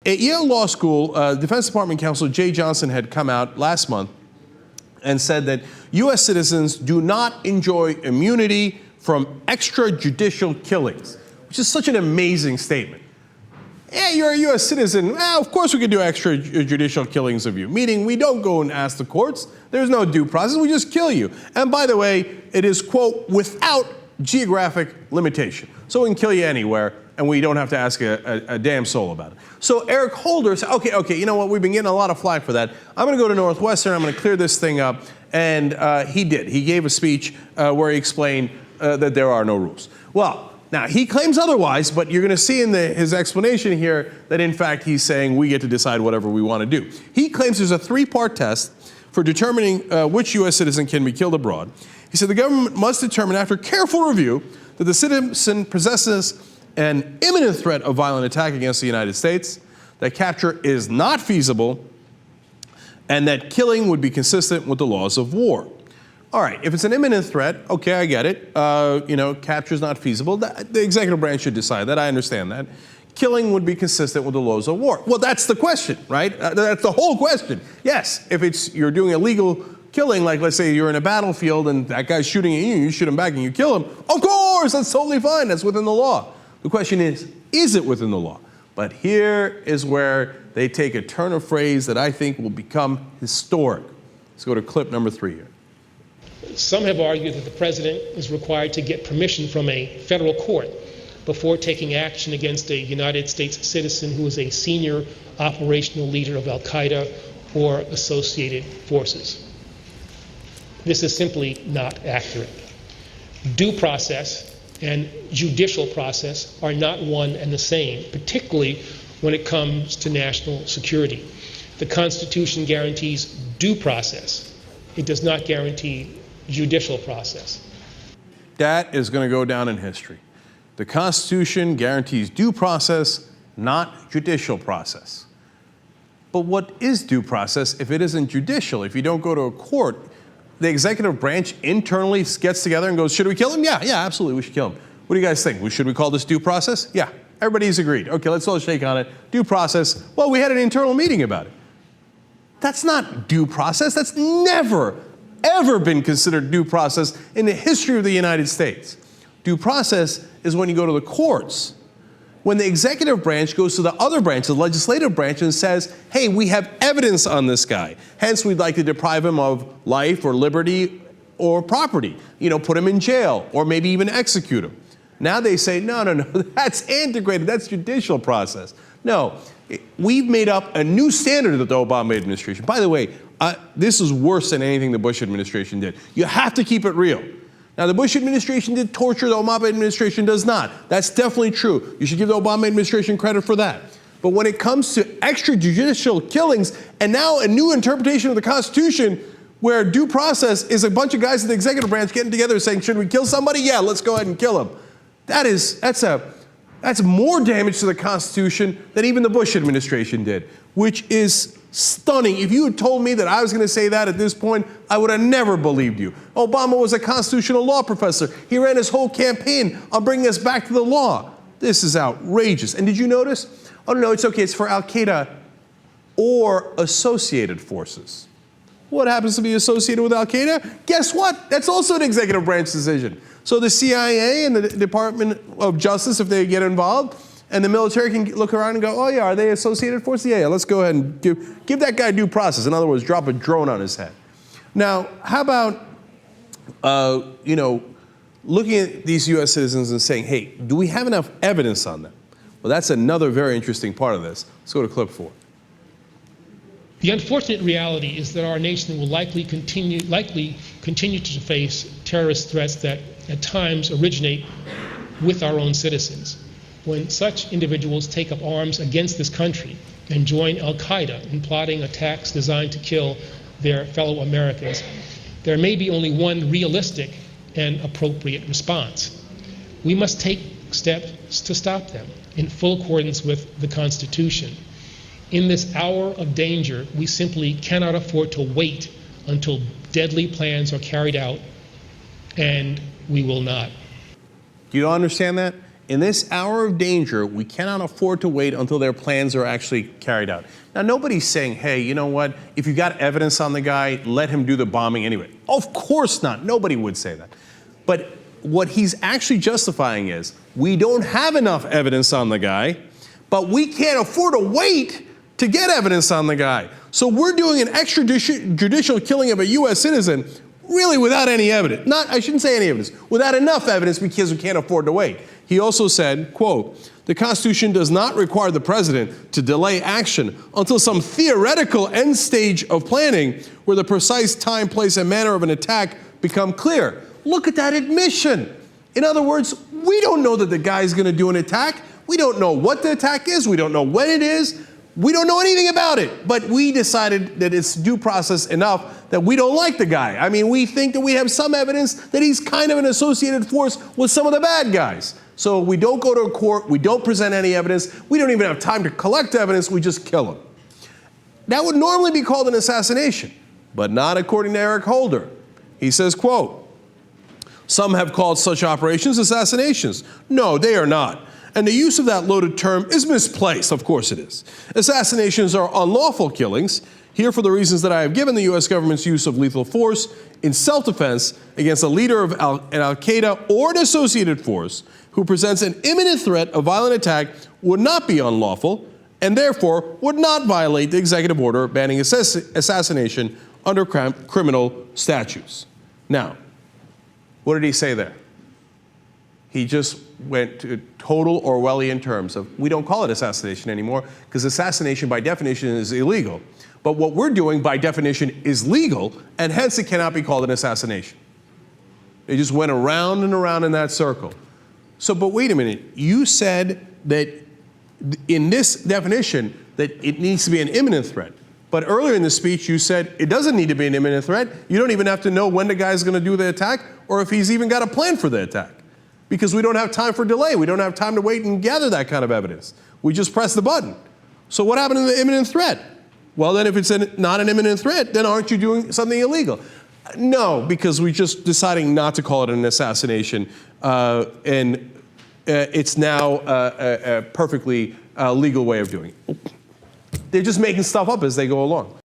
At Yale Law School, Defense Department counsel Jay Johnson had come out last month and said that U.S. citizens do not enjoy immunity from extrajudicial killings, which is such an amazing statement. Yeah, you're a U.S. citizen. Well, of course we can do extrajudicial killings of you, meaning we don't go and ask the courts. There's no due process. We just kill you. And by the way, it is, quote, without geographic limitation. So we can kill you anywhere, and we don't have to ask a damn soul about it. So Eric Holder said, okay, you know what? We've been getting a lot of flack for that. I'm going to go to Northwestern. I'm going to clear this thing up. And he did. He gave a speech where he explained that there are no rules. Well, now, he claims otherwise, but you're going to see in his explanation here that, in fact, he's saying we get to decide whatever we want to do. He claims there's a three-part test for determining which U.S. citizen can be killed abroad. He said the government must determine after careful review that the citizen possesses an imminent threat of violent attack against the United States, that capture is not feasible, and that killing would be consistent with the laws of war. All right, if it's an imminent threat, okay, I get it. Capture is not feasible. The executive branch should decide that. I understand that. Killing would be consistent with the laws of war. Well, that's the question, right? That's the whole question. Yes, if you're doing illegal killing, like let's say you're in a battlefield and that guy's shooting at you, you shoot him back and you kill him. Of course, that's totally fine. That's within the law. The question is it within the law? But here is where they take a turn of phrase that I think will become historic. Let's go to clip number 3 here. Some have argued that the president is required to get permission from a federal court before taking action against a United States citizen who is a senior operational leader of al-Qaeda or associated forces. This is simply not accurate. Due process and judicial process are not one and the same, particularly when it comes to national security. The Constitution guarantees due process. It does not guarantee judicial process. That is going to go down in history. The Constitution guarantees due process, not judicial process. But what is due process if it isn't judicial? If you don't go to a court, the executive branch internally gets together and goes, should we kill him? Yeah, absolutely, we should kill him. What do you guys think? Should we call this due process? Yeah, everybody's agreed. Okay, let's all shake on it. Due process. Well, we had an internal meeting about it. That's not due process. That's never ever been considered due process in the history of the United States. Due process is when you go to the courts. When the executive branch goes to the other branch, the legislative branch, and says, hey, we have evidence on this guy. Hence, we'd like to deprive him of life or liberty or property. Put him in jail or maybe even execute him. Now they say, no, that's antiquated. That's judicial process. No, we've made up a new standard that the Obama administration. By the way, this is worse than anything the Bush administration did. You have to keep it real. Now, the Bush administration did torture, the Obama administration does not. That's definitely true. You should give the Obama administration credit for that. But when it comes to extrajudicial killings, and now a new interpretation of the Constitution where due process is a bunch of guys in the executive branch getting together saying, should we kill somebody? Yeah, let's go ahead and kill him. That's more damage to the Constitution than even the Bush administration did, which is stunning. If you had told me that I was going to say that at this point, I would have never believed you. Obama was a constitutional law professor. He ran his whole campaign on bringing us back to the law. This is outrageous. And did you notice? Oh, no, it's okay. It's for al-Qaeda or associated forces. What happens to be associated with al-Qaeda? Guess what? That's also an executive branch decision. So the CIA and the Department of Justice, if they get involved, and the military can look around and go, oh yeah, are they associated forces? Yeah, let's go ahead and give that guy due process. In other words, drop a drone on his head. Now, how about, looking at these U.S. citizens and saying, hey, do we have enough evidence on them? Well, that's another very interesting part of this. Let's go to clip 4. The unfortunate reality is that our nation will likely continue to face terrorist threats that at times originate with our own citizens. When such individuals take up arms against this country and join al-Qaeda in plotting attacks designed to kill their fellow Americans, there may be only one realistic and appropriate response. We must take steps to stop them in full accordance with the Constitution. In this hour of danger, we simply cannot afford to wait until deadly plans are carried out, and we will not. Do you understand that? In this hour of danger, we cannot afford to wait until their plans are actually carried out. Now, nobody's saying, hey, you know what? If you got evidence on the guy, let him do the bombing anyway. Of course not. Nobody would say that. But what he's actually justifying is, we don't have enough evidence on the guy, but we can't afford to wait to get evidence on the guy. So we're doing an extrajudicial killing of a U.S. citizen really without any evidence. I shouldn't say any evidence, without enough evidence because we can't afford to wait. He also said, quote, the Constitution does not require the president to delay action until some theoretical end stage of planning where the precise time, place, and manner of an attack become clear. Look at that admission. In other words, we don't know that the guy's going to do an attack. We don't know what the attack is. We don't know when it is. We don't know anything about it, but we decided that it's due process enough that we don't like the guy. I mean, we think that we have some evidence that he's kind of an associated force with some of the bad guys. So we don't go to a court, we don't present any evidence, we don't even have time to collect evidence, we just kill him. That would normally be called an assassination, but not according to Eric Holder. He says, quote, some have called such operations assassinations. No, they are not. And the use of that loaded term is misplaced. Of course it is. Assassinations are unlawful killings. Here, for the reasons that I have given, the U.S. government's use of lethal force in self-defense against a leader of al-Qaeda or an associated force who presents an imminent threat of violent attack would not be unlawful and therefore would not violate the executive order banning assassination under criminal statutes. Now, what did he say there? He just went to total Orwellian terms of, we don't call it assassination anymore because assassination by definition is illegal. But what we're doing by definition is legal, and hence it cannot be called an assassination. They just went around and around in that circle. So, but wait a minute, you said that in this definition that it needs to be an imminent threat. But earlier in the speech you said it doesn't need to be an imminent threat. You don't even have to know when the guy's going to do the attack or if he's even got a plan for the attack. Because we don't have time for delay. We don't have time to wait and gather that kind of evidence. We just press the button. So what happened to the imminent threat? Well, then if it's not an imminent threat, then aren't you doing something illegal? No, because we're just deciding not to call it an assassination, and it's now a perfectly legal way of doing it. They're just making stuff up as they go along.